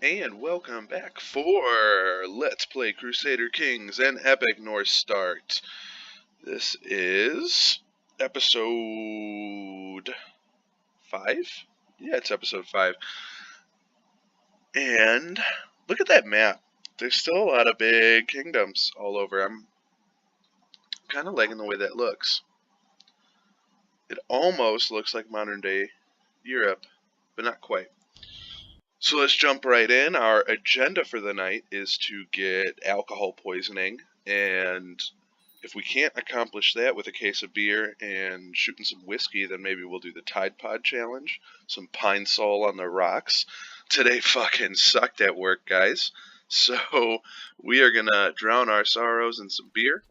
And welcome back for Let's Play Crusader Kings and Epic Norse Start. This is episode 5? Yeah, it's episode 5. And look at that map. There's still a lot of big kingdoms all over. I'm kind of liking the way that looks. It almost looks like modern day Europe, but not quite. So let's jump right in. Our agenda for the night is to get alcohol poisoning, and if we can't accomplish that with a case of beer and shooting some whiskey, then maybe we'll do the Tide Pod Challenge, some Pine Sol on the rocks. Today fucking sucked at work, guys. So we are gonna drown our sorrows in some beer.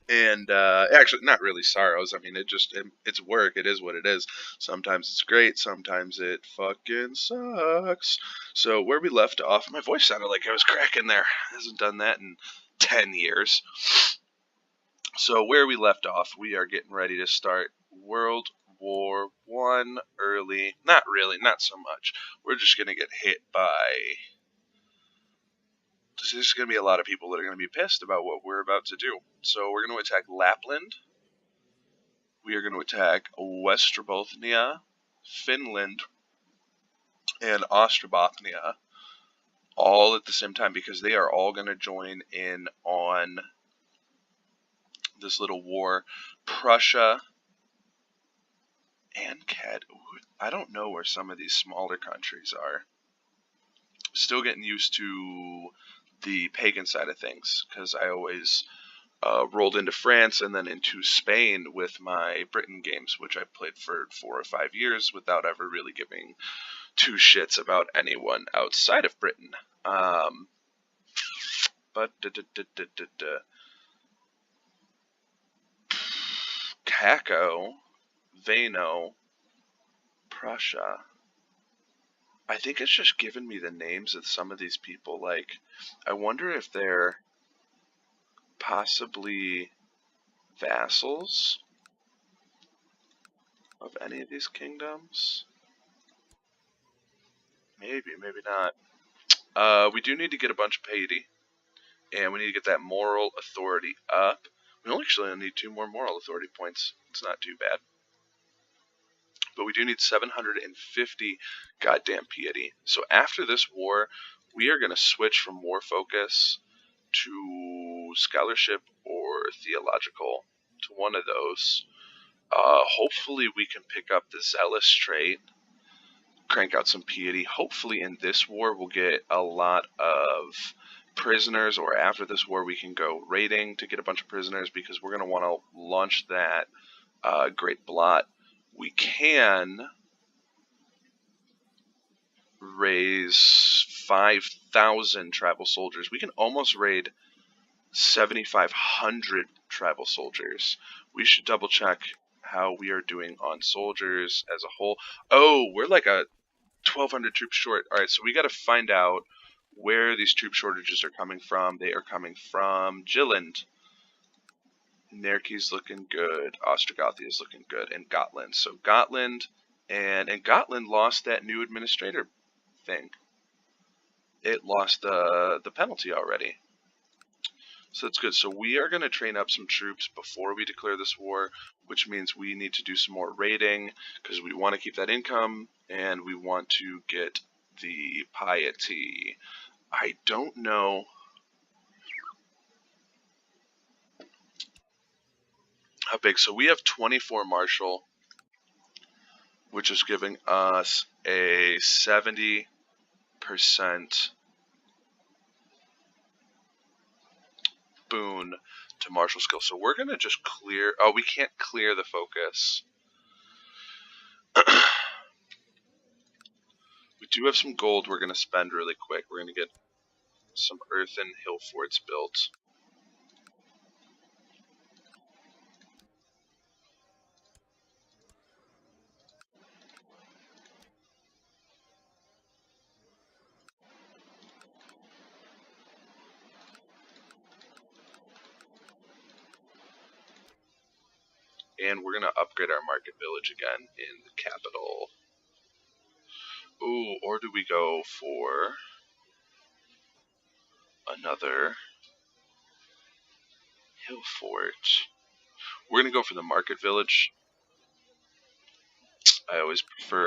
And actually, not really sorrows. I mean, it's work. It is what it is. Sometimes it's great. Sometimes it fucking sucks. So where we left off, my voice sounded like I was cracking there. Hasn't done that in 10 years. So where we left off, we are getting ready to start World War I early. Not really, not so much. We're just gonna get hit by. There's going to be a lot of people that are going to be pissed about what we're about to do. So we're going to attack Lapland. We are going to attack Westerbothnia, Finland, and Ostrobothnia all at the same time because they are all going to join in on this little war. Prussia and I don't know where some of these smaller countries are. Still getting used to the pagan side of things because I always rolled into France and then into Spain with my Britain games, which I played for 4 or 5 years without ever really giving two shits about anyone outside of Britain. Caco, Vano, Prussia. I think it's just given me the names of some of these people. Like, I wonder if they're possibly vassals of any of these kingdoms. Maybe, maybe not. We do need to get a bunch of piety, and we need to get that moral authority up. We only actually need 2 more moral authority points. It's not too bad. But we do need 750 goddamn piety. So after this war, we are going to switch from war focus to scholarship or theological, to one of those. Hopefully we can pick up the zealous trait, crank out some piety. Hopefully in this war we'll get a lot of prisoners, or after this war we can go raiding to get a bunch of prisoners because we're going to want to launch that Great Blot. We can raise 5,000 tribal soldiers. We can almost raid 7,500 tribal soldiers. We should double check how we are doing on soldiers as a whole. Oh, we're like a 1,200 troops short. Alright, so we got to find out where these troop shortages are coming from. They are coming from Jylland. Nerki's looking good. Ostrogothia is looking good. And Gotland. So Gotland, and Gotland lost that new administrator thing. It lost the penalty already. So that's good. So we are going to train up some troops before we declare this war, which means we need to do some more raiding because we want to keep that income and we want to get the piety. I don't know how big. So we have 24 martial, which is giving us a 70% boon to martial skill. So we're going to just clear. Oh, we can't clear the focus. We do have some gold we're going to spend really quick. We're going to get some earthen hill forts built. And we're going to upgrade our market village again in the capital. Ooh, Or do we go for another hill fort? We're going to go for the market village. I always prefer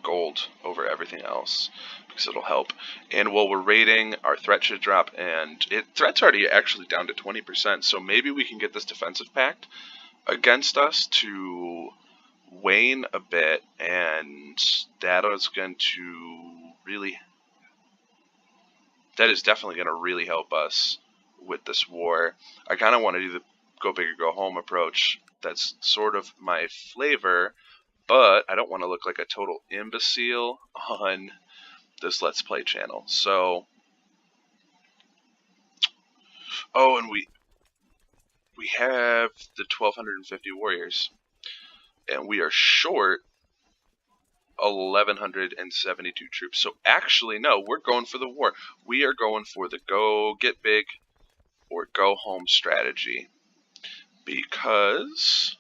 gold over everything else because it'll help. And while we're raiding, our threat should drop, and threat's already actually down to 20%, so maybe we can get this defensive pact against us to wane a bit, and that is definitely going to really help us with this war. I kind of want to do the go big or go home approach. That's sort of my flavor, but I don't want to look like a total imbecile on this Let's Play channel. So, oh, and we have the 1,250 warriors, and we are short 1,172 troops. So actually, no, we're going for the war. We are going for the go get big or go home strategy, because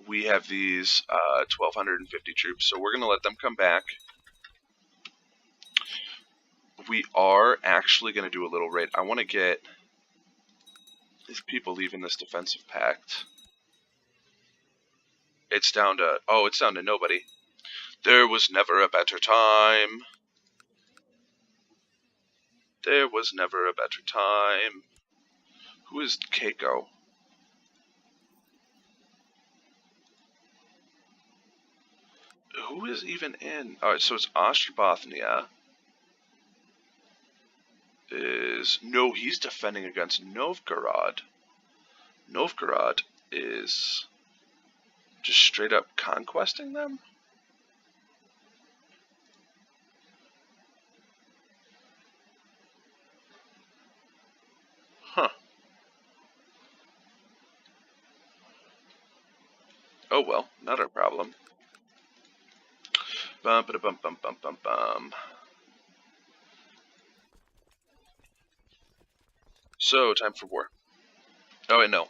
we have these 1,250 troops, so we're going to let them come back. We are actually going to do a little raid. I want to get these people leaving this defensive pact. It's down to, oh, it's down to nobody. There was never a better time. There was never a better time. Who is Keiko? Who is even in? Alright, so it's Ostrobothnia. No, he's defending against Novgorod. Novgorod is just straight up conquesting them? Huh. Oh well, not our problem. Bum ba bum bum bum bum bum. So, time for war. Oh wait, no.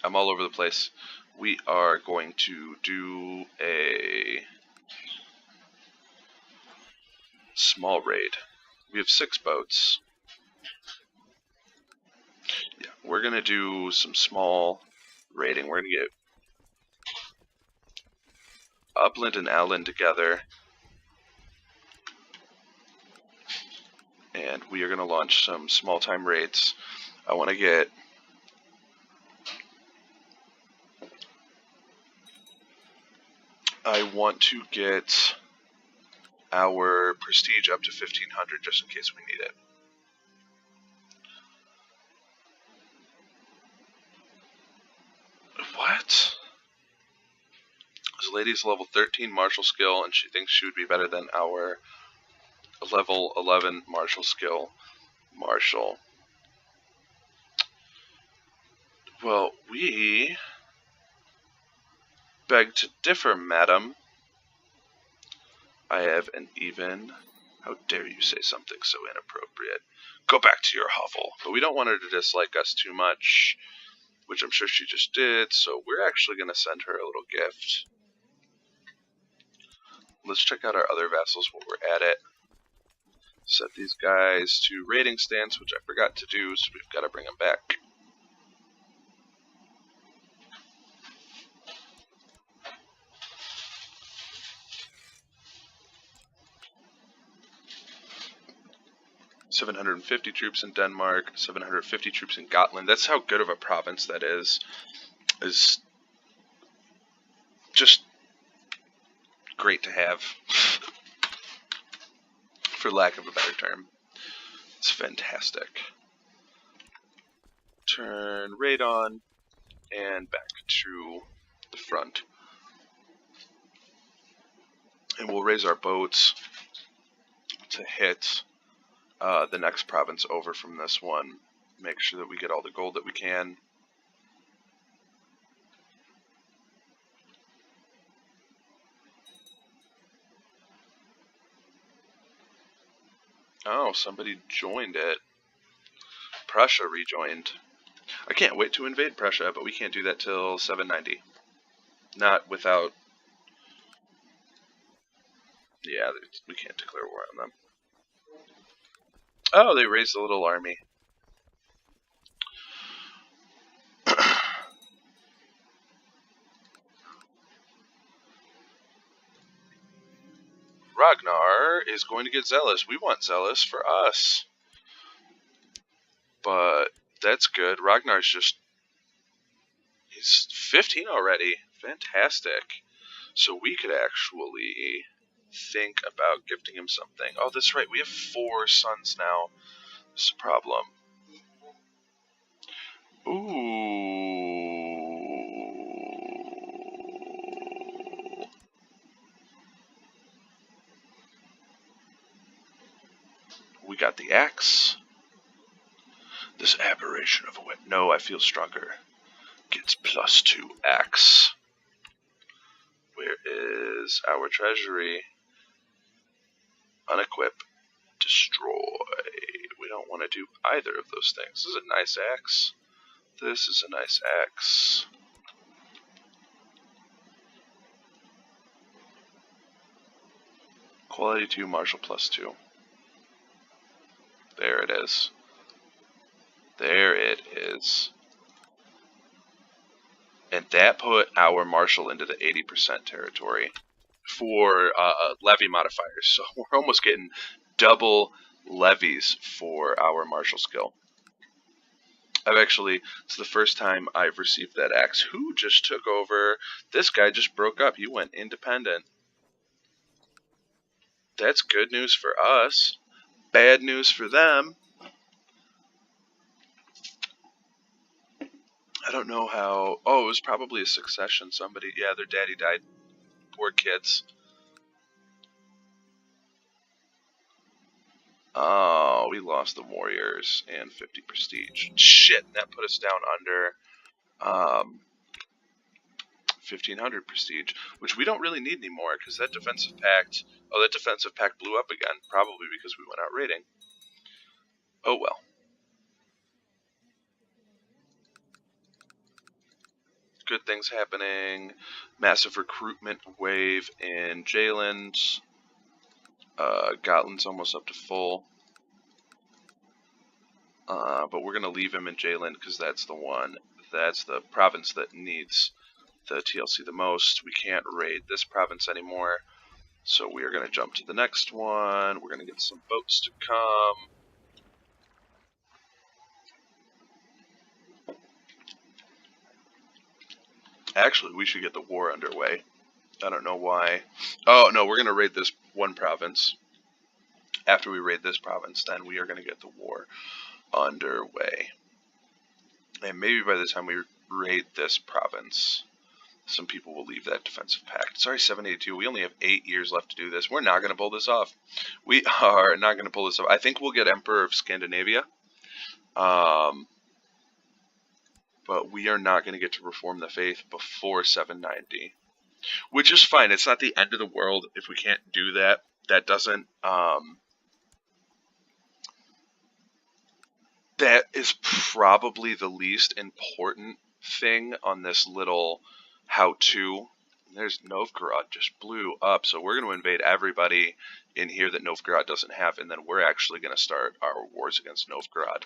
I'm all over the place. We are going to do a small raid. We have 6 boats. Yeah, we're gonna do some small raiding. We're gonna get Upland and Outland together, and we are gonna launch some small time raids. I want to get our prestige up to 1,500 just in case we need it. What? This lady's level 13 martial skill, and she thinks she would be better than our level 11 martial skill marshal. Well, we beg to differ, madam. I have an even... How dare you say something so inappropriate? Go back to your hovel. But we don't want her to dislike us too much, which I'm sure she just did, so we're actually going to send her a little gift. Let's check out our other vassals while we're at it. Set these guys to raiding stance, which I forgot to do, so we've got to bring them back. $750 troops in Denmark, 750 troops in Gotland. That's how good of a province that is just great to have, for lack of a better term. It's fantastic. Turn raid on, and back to the front. And we'll raise our boats to hit the next province over from this one. Make sure that we get all the gold that we can. Oh, somebody joined it. Prussia rejoined. I can't wait to invade Prussia, but we can't do that till 790. Not without... Yeah, we can't declare war on them. Oh, they raised a little army. Ragnar is going to get zealous. We want zealous for us. But that's good. Ragnar's just... He's 15 already. Fantastic. So we could actually think about gifting him something. Oh, that's right. We have 4 sons now. That's a problem. Ooh. We got the axe. This aberration of a weapon. No, I feel stronger. Gets +2 axe. Where is our treasury? Unequip. Destroy. We don't want to do either of those things. This is a nice axe. This is a nice axe. Quality 2, martial +2. There it is. There it is. And that put our martial into the 80% territory for levy modifiers. So we're almost getting double levies for our martial skill. It's the first time I've received that axe. Who just took over? This guy just broke up. He went independent. That's good news for us. Bad news for them. I don't know how... Oh, it was probably a succession. Somebody... Yeah, their daddy died. Poor kids. Oh, we lost the warriors and 50 prestige. Shit, that put us down under 1500 prestige, which we don't really need anymore because that defensive pact... Oh, that defensive pact blew up again, probably because we went out raiding. Oh well. Good things happening. Massive recruitment wave in Jayland. Gotland's almost up to full. But we're going to leave him in Jayland because that's the one. That's the province that needs the TLC the most. We can't raid this province anymore. So we are going to jump to the next one. We're going to get some boats to come. Actually, we should get the war underway. I don't know why. Oh, no, we're going to raid this one province. After we raid this province, then we are going to get the war underway. And maybe by the time we raid this province, some people will leave that defensive pact. Sorry, 782. We only have 8 years left to do this. We're not going to pull this off. We are not going to pull this off. I think we'll get Emperor of Scandinavia. But we are not going to get to reform the faith before 790. Which is fine. It's not the end of the world if we can't do that. That doesn't... that is probably the least important thing on this little how-to. There's Novgorod just blew up, so we're going to invade everybody in here that Novgorod doesn't have, and then we're actually going to start our wars against Novgorod.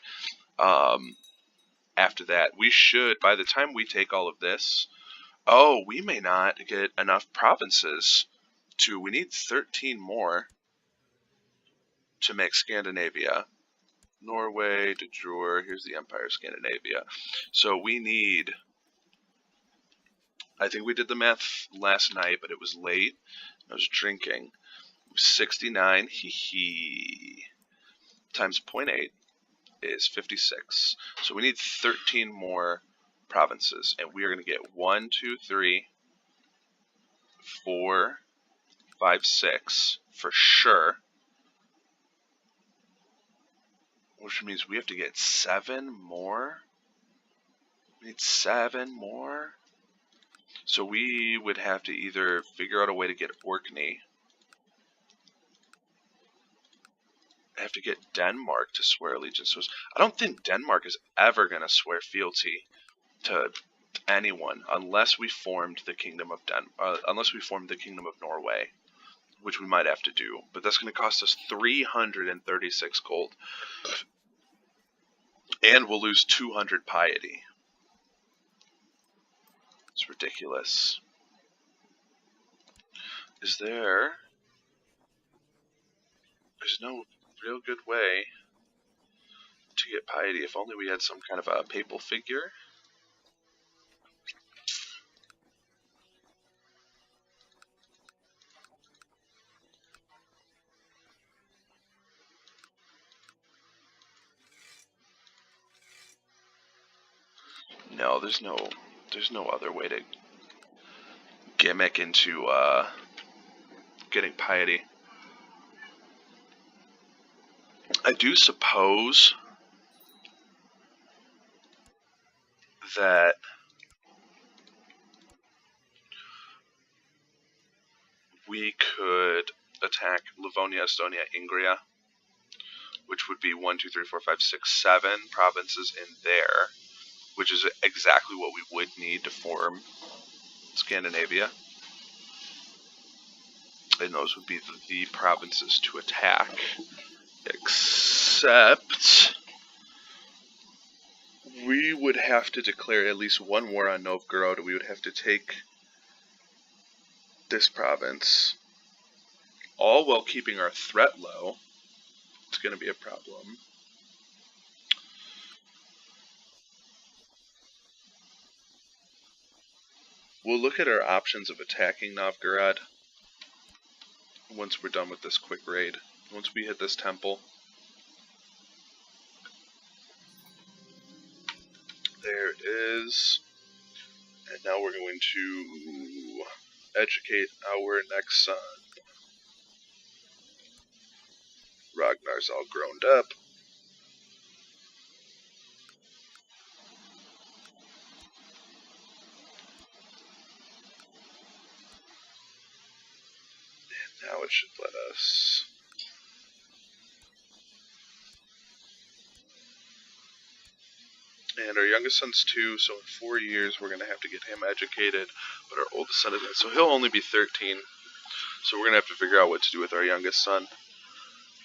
After that, we should, by the time we take all of this, oh, we may not get enough provinces to, we need 13 more to make Scandinavia. Norway, de jure, here's the Empire of Scandinavia. So we need, I think we did the math last night, but it was late. I was drinking. 69, times 0.8 is 56. So we need 13 more provinces, and we are going to get 1, 2, 3, 4, 5, 6 for sure. Which means we have to get 7 more. We need 7 more. So we would have to either figure out a way to get Orkney. have to get Denmark to swear allegiance to us. I don't think Denmark is ever going to swear fealty to anyone unless we formed the kingdom of Norway, which we might have to do. But that's going to cost us 336 gold, and we'll lose 200 piety. It's ridiculous. There's no real good way to get piety. If only we had some kind of a papal figure. No, there's no other way to gimmick into getting piety. I do suppose that we could attack Livonia, Estonia, Ingria, which would be 1, 2, 3, 4, 5, 6, 7 provinces in there, which is exactly what we would need to form Scandinavia. And those would be the provinces to attack. Except we would have to declare at least one war on Novgorod. We would have to take this province, all while keeping our threat low. It's going to be a problem. We'll look at our options of attacking Novgorod once we're done with this quick raid. Once we hit this temple. There it is. And now we're going to educate our next son. Ragnar's all grown up. And now it should let us. And our youngest son's 2, so in 4 years we're going to have to get him educated. But our oldest son is 9, so he'll only be 13. So we're going to have to figure out what to do with our youngest son.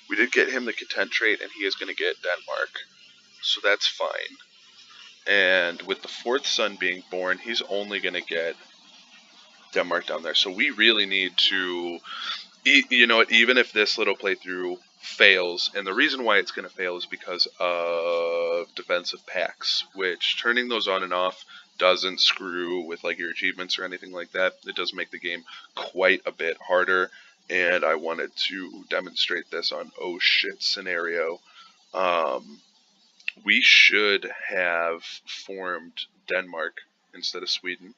We did get him the content trait, and he is going to get Denmark. So that's fine. And with the 4th son being born, he's only going to get Denmark down there. So we really need to, you know what, even if this little playthrough fails, and the reason why it's going to fail is because of defensive packs, which turning those on and off doesn't screw with like your achievements or anything like that. It does make the game quite a bit harder, and I wanted to demonstrate this on oh shit scenario. We should have formed Denmark instead of Sweden.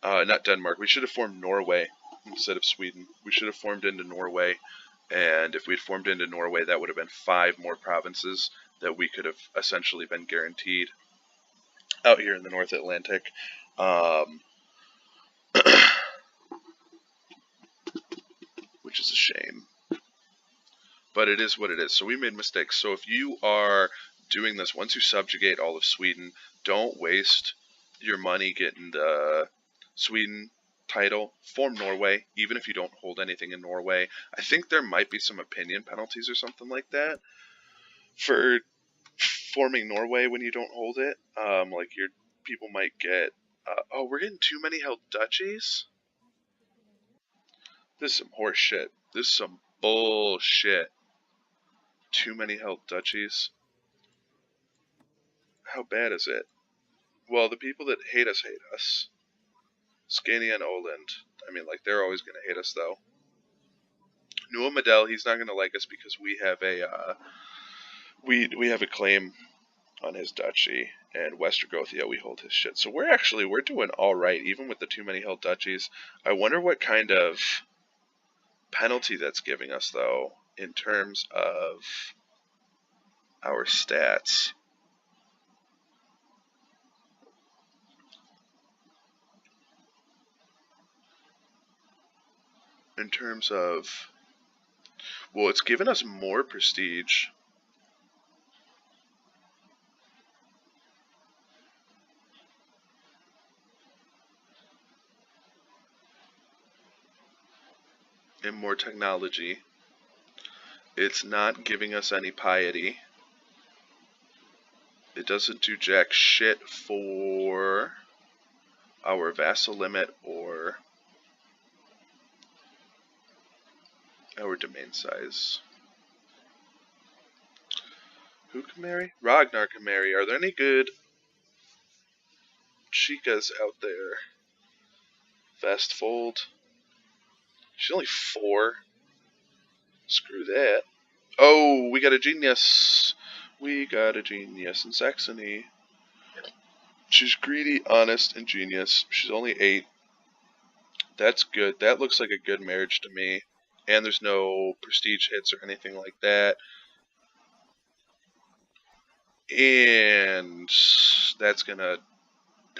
Not Denmark, we should have formed Norway instead of Sweden. We should have formed into Norway, and if we'd formed into Norway, that would have been 5 more provinces that we could have essentially been guaranteed out here in the North Atlantic. Which is a shame. But it is what it is. So we made mistakes. So if you are doing this, once you subjugate all of Sweden, don't waste your money getting the Sweden title. Form Norway, even if you don't hold anything in Norway. I think there might be some opinion penalties or something like that for forming Norway when you don't hold it. Like your people might get, oh, we're getting too many held duchies? This is some horse shit. This is some bullshit. Too many held duchies? How bad is it? Well, the people that hate us hate us. Scania and Oland. I mean, like, they're always going to hate us, though. Nua Medel, he's not going to like us because we have a, we have a claim on his duchy, and Westergothia, we hold his shit. So we're doing alright, even with the too many held duchies. I wonder what kind of penalty that's giving us, though, in terms of our stats. In terms of, Well, it's given us more prestige. And more technology. It's not giving us any piety. It doesn't do jack shit for our vassal limit or our domain size. Who can marry? Ragnar can marry. Are there any good chicas out there? Fastfold. She's only 4. Screw that. Oh, we got a genius. We got a genius in Saxony. She's greedy, honest, and genius. She's only 8. That's good. That looks like a good marriage to me. And there's no prestige hits or anything like that. And that's going to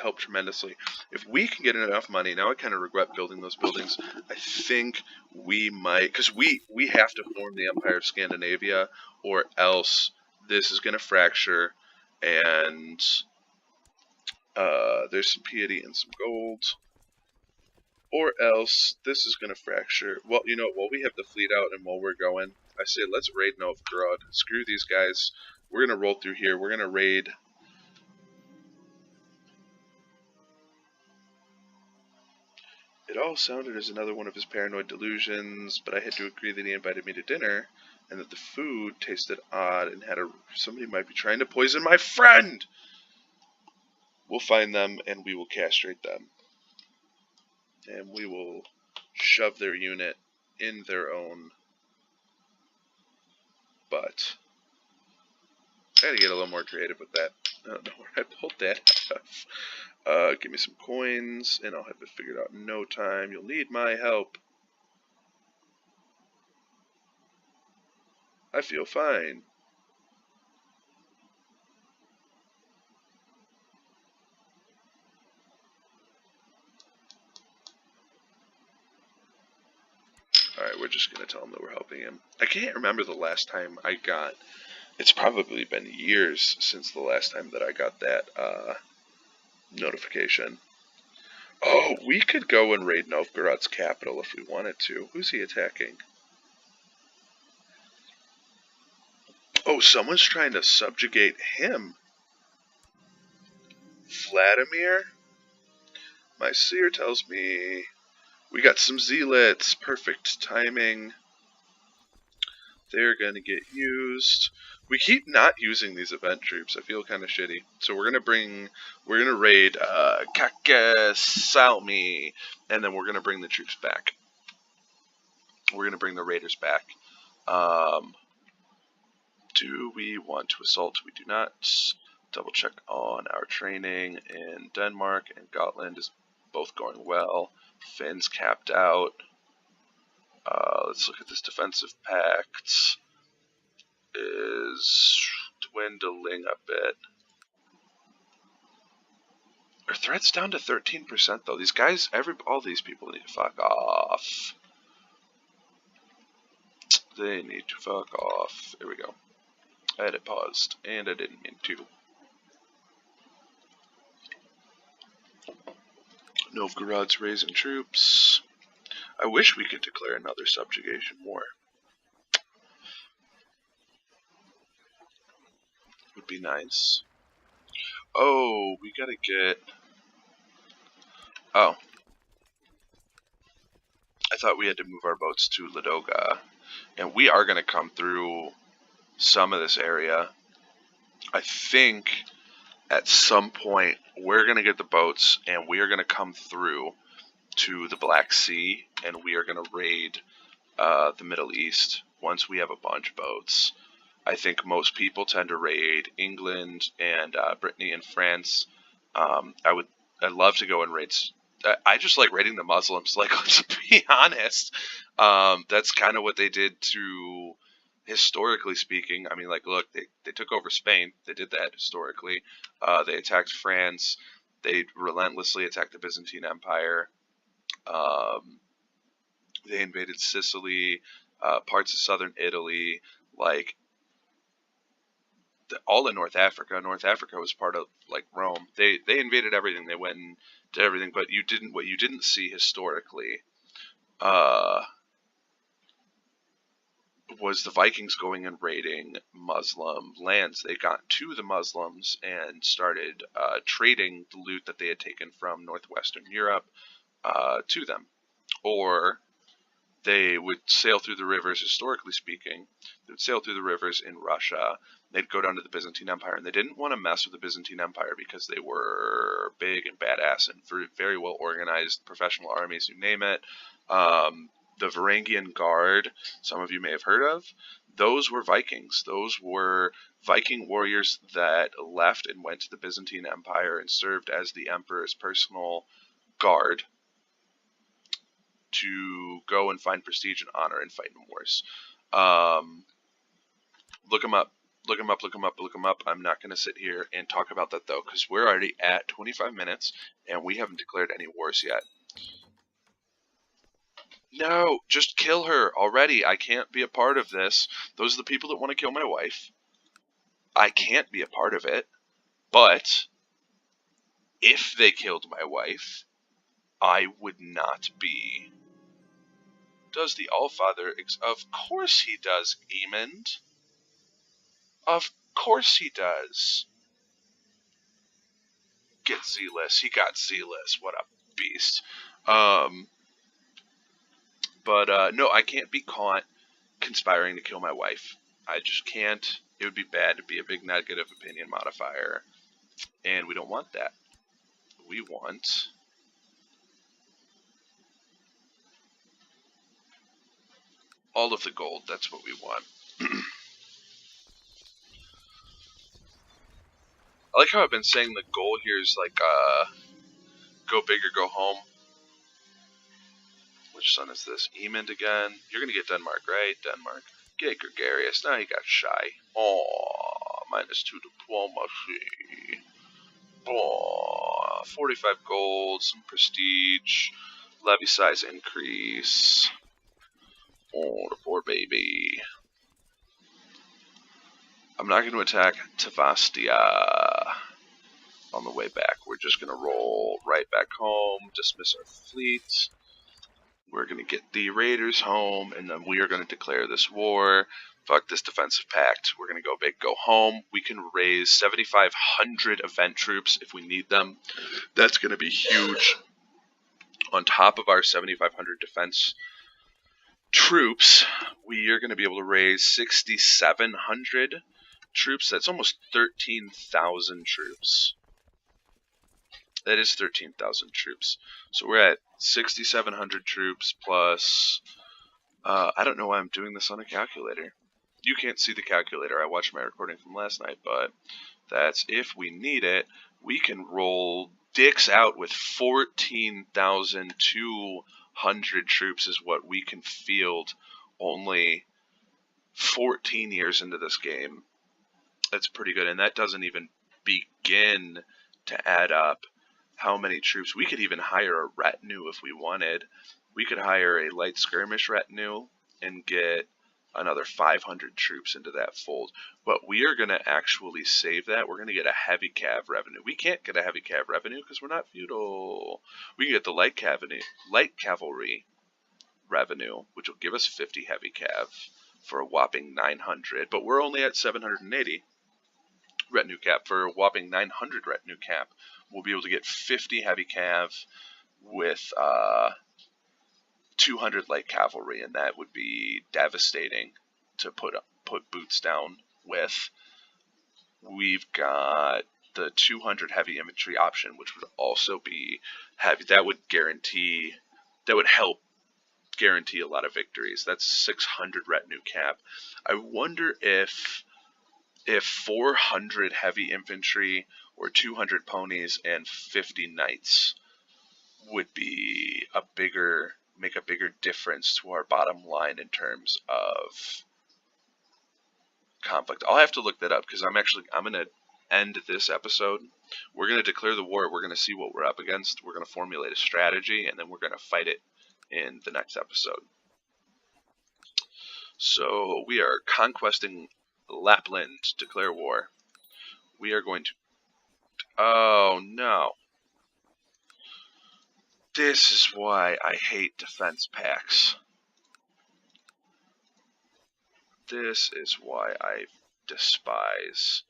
help tremendously. If we can get enough money, now I kind of regret building those buildings. I think we might, because we have to form the Empire of Scandinavia, or else this is going to fracture, and there's some piety and some gold, or else this is going to fracture. Well, you know, while we have the fleet out and while we're going, I say let's raid Novgorod. Screw these guys. We're going to roll through here. We're going to raid. It all sounded as another one of his paranoid delusions, but I had to agree that he invited me to dinner, and that the food tasted odd and somebody might be trying to poison my friend! We'll find them, and we will castrate them. And we will shove their unit in their own butt. I gotta get a little more creative with that. I don't know where I pulled that out of. Give me some coins, and I'll have it figured out in no time. You'll need my help. I feel fine. Alright, we're just gonna tell him that we're helping him. I can't remember the last time I got... It's probably been years since the last time that I got that, notification. Oh, we could go and raid Novgorod's capital if we wanted to. Who's he attacking? Oh, someone's trying to subjugate him. Vladimir? My seer tells me we got some zealots. Perfect timing. They're gonna get used. We keep not using these event troops. I feel kind of shitty. So we're gonna raid Kakasalmi, and then we're gonna bring the troops back. We're gonna bring the raiders back. Do we want to assault? We do not. Double check on our training in Denmark and Gotland is both going well. Finn's capped out. Let's look at this defensive pact. Is dwindling a bit. Our threat's down to 13% though. These guys, all these people need to fuck off. They need to fuck off. There we go. I had it paused, and I didn't mean to. Novgorod's raising troops. I wish we could declare another subjugation war. Would be nice. Oh, we gotta get... Oh. I thought we had to move our boats to Ladoga. And we are gonna come through some of this area. I think at some point we're gonna get the boats and we are gonna come through to the Black Sea and we are gonna raid the Middle East once we have a bunch of boats. I think most people tend to raid England and Brittany and France. I'd love to go and raid. I just like raiding the Muslims. Like, let's be honest, that's kind of what they did to, historically speaking. I mean, like, look, they took over Spain. They did that historically. They attacked France. They relentlessly attacked the Byzantine Empire. They invaded Sicily. parts of southern Italy, like all in North Africa. North Africa was part of like Rome. They invaded everything. They went and did everything, but what you didn't see historically was the Vikings going and raiding Muslim lands. They got to the Muslims and started trading the loot that they had taken from northwestern Europe to them, or they would sail through the rivers. Historically speaking, they would sail through the rivers in Russia. They'd go down to the Byzantine Empire, and they didn't want to mess with the Byzantine Empire because they were big and badass and very well organized professional armies, you name it. The Varangian Guard, some of you may have heard of, those were Vikings. Those were Viking warriors that left and went to the Byzantine Empire and served as the emperor's personal guard to go and find prestige and honor and fight in wars. Look them up. Look them up, look them up, look them up. I'm not going to sit here and talk about that, though, because we're already at 25 minutes, and we haven't declared any wars yet. No, just kill her already. I can't be a part of this. Those are the people that want to kill my wife. I can't be a part of it. But if they killed my wife, I would not be. Does the Allfather... Of course he does, Emond. Of course he does. Get zealous. He got zealous. What a beast. But no, I can't be caught conspiring to kill my wife. I just can't. It would be bad to be a big negative opinion modifier. And we don't want that. We want... all of the gold. That's what we want. I like how I've been saying the goal here is like, go big or go home. Which son is this? Emond again? You're gonna get Denmark, right? Denmark. Get gregarious. Now he got shy. Aw, -2 diplomacy. Aw, 45 gold, some prestige, levy size increase. Oh, the poor baby. I'm not going to attack Tavastia on the way back. We're just going to roll right back home, dismiss our fleet. We're going to get the raiders home, and then we are going to declare this war. Fuck this defensive pact. We're going to go big, go home. We can raise 7,500 event troops if we need them. That's going to be huge. On top of our 7,500 defense troops, we are going to be able to raise 6,700 troops. That's almost 13,000 troops. That is 13,000 troops. So we're at 6,700 troops plus... I don't know why I'm doing this on a calculator. You can't see the calculator. I watched my recording from last night, but that's if we need it. We can roll dicks out with 14,200 troops is what we can field only 14 years into this game. That's pretty good, and that doesn't even begin to add up how many troops. We could even hire a retinue if we wanted. We could hire a light skirmish retinue and get another 500 troops into that fold. But we are going to actually save that. We're going to get a heavy cav revenue. We can't get a heavy cav revenue because we're not feudal. We can get the light cavalry revenue, which will give us 50 heavy cav for a whopping 900. But we're only at 780 retinue cap. For a whopping 900 retinue cap, we'll be able to get 50 heavy cav with 200 light cavalry, and that would be devastating to put boots down with. We've got the 200 heavy infantry option, which would also be heavy. That would help guarantee a lot of victories. That's 600 retinue cap. I wonder if 400 heavy infantry or 200 ponies and 50 knights would be make a bigger difference to our bottom line in terms of conflict. I'll have to look that up because I'm going to end this episode. We're going to declare the war. We're going to see what we're up against. We're going to formulate a strategy, and then we're going to fight it in the next episode. So we are conquesting Lapland. Declare war. We are going to... Oh, no. This is why I hate defense packs. This is why I despise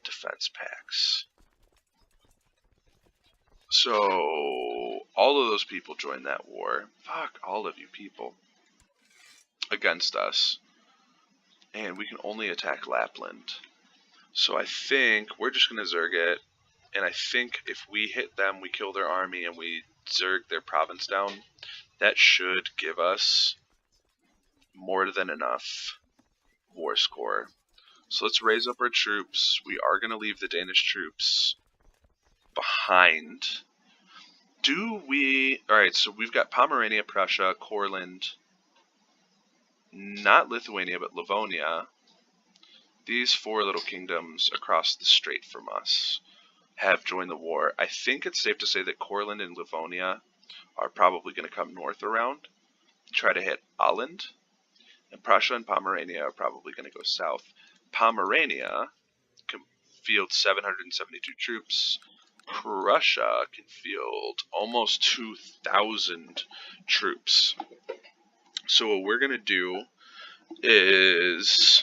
defense packs. So, all of those people joined that war. Fuck all of you people. Against us. And we can only attack Lapland. So I think we're just going to Zerg it. And I think if we hit them, we kill their army, and we Zerg their province down, that should give us more than enough war score. So let's raise up our troops. We are going to leave the Danish troops behind. Alright, so we've got Pomerania, Prussia, Courland, not Lithuania, but Livonia. These 4 little kingdoms across the strait from us have joined the war. I think it's safe to say that Courland and Livonia are probably going to come north around, try to hit Åland, and Prussia and Pomerania are probably going to go south. Pomerania can field 772 troops. Prussia can field almost 2,000 troops. So what we're going to do is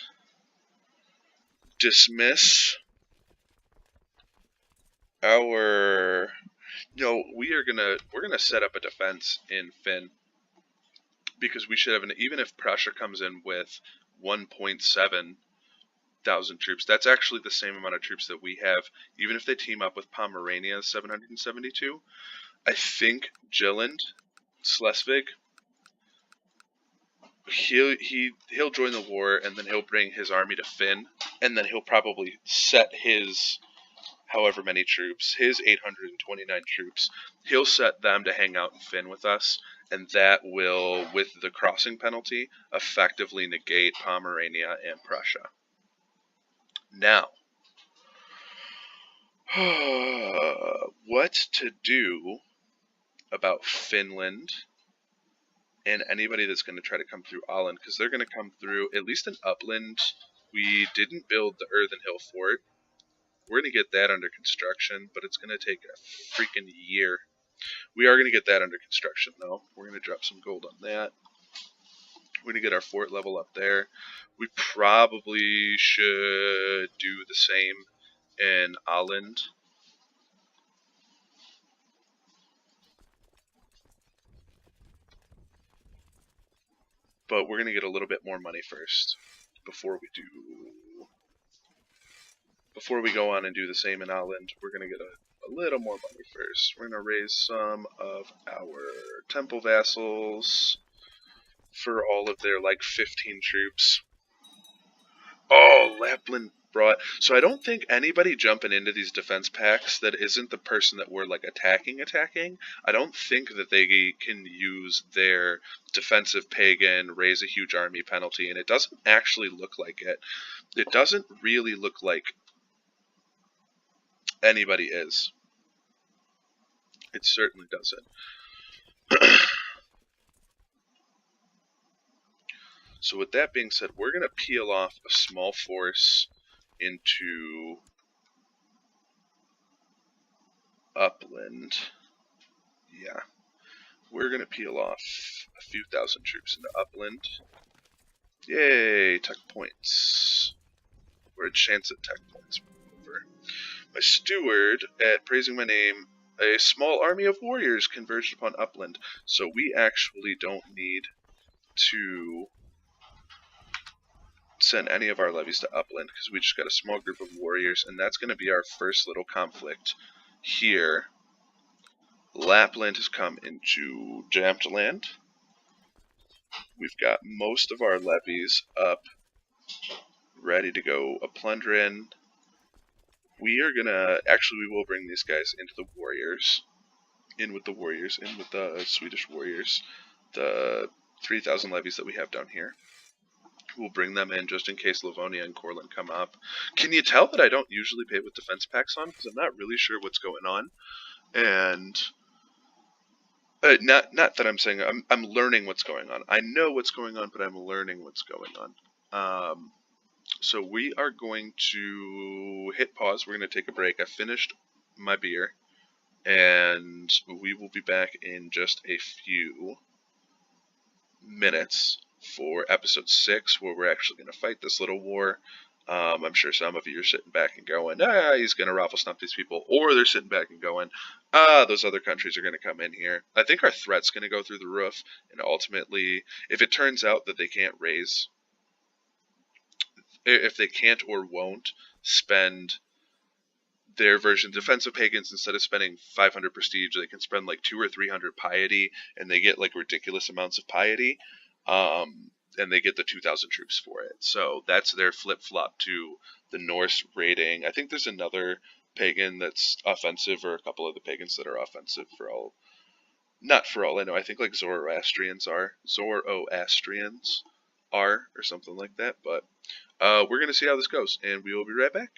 dismiss our... No, we're gonna set up a defense in Finn, because we should have even if Prussia comes in with 1.7 thousand troops, that's actually the same amount of troops that we have, even if they team up with Pomerania's 772. I think Jylland, Schleswig, he'll join the war, and then he'll bring his army to Finn, and then he'll probably set his however many troops, his 829 troops, he'll set them to hang out in Finn with us, and that will, with the crossing penalty, effectively negate Pomerania and Prussia. Now, what to do about Finland and anybody that's going to try to come through Åland, because they're going to come through, at least in Upland. We didn't build the Earthen Hill Fort. We're going to get that under construction, but it's going to take a freaking year. We are going to get that under construction, though. We're going to drop some gold on that. We're going to get our fort level up there. We probably should do the same in Åland. But we're going to get a little bit more money first before we go on and do the same in Åland. We're going to get a little more money first. We're going to raise some of our temple vassals for all of their, like, 15 troops. Oh, Lapland brought... So I don't think anybody jumping into these defense packs that isn't the person that we're, like, attacking, I don't think that they can use their defensive pagan, raise a huge army penalty, and it doesn't actually look like it. It doesn't really look like anybody is. It certainly doesn't. So with that being said, we're going to peel off a small force into Upland. Yeah. We're going to peel off a few thousand troops into Upland. Yay, tech points. We're a chance at tech points. My steward, at praising my name, a small army of warriors converged upon Upland. So we actually don't need to send any of our levies to Upland, because we just got a small group of warriors, and that's going to be our first little conflict here. Lapland has come into Jämtland. We've got most of our levies up, ready to go a plundering. We are gonna, actually we will bring these guys into the warriors, in with the Swedish warriors, the 3,000 levies that we have down here. We'll bring them in just in case Livonia and Courland come up. Can you tell that I don't usually pay with defense packs on? Because I'm not really sure what's going on. And Not that I'm saying I'm learning what's going on. I know what's going on, but I'm learning what's going on. So we are going to hit pause. We're going to take a break. I finished my beer, and we will be back in just a few minutes for episode 6, where we're actually going to fight this little war. I'm sure some of you are sitting back and going, he's going to raffle stomp these people. Or they're sitting back and going, those other countries are going to come in here. I think our threat's going to go through the roof. And ultimately, if it turns out that they can't raise, if they can't or won't spend their version defensive pagans, instead of spending 500 prestige, they can spend like 200 or 300 piety, and they get like ridiculous amounts of piety. And they get the 2,000 troops for it. So that's their flip-flop to the Norse raiding. I think there's another pagan that's offensive, or a couple of the pagans that are offensive for all. Not for all I know. I think like Zoroastrians are, or something like that. But we're going to see how this goes, and we will be right back.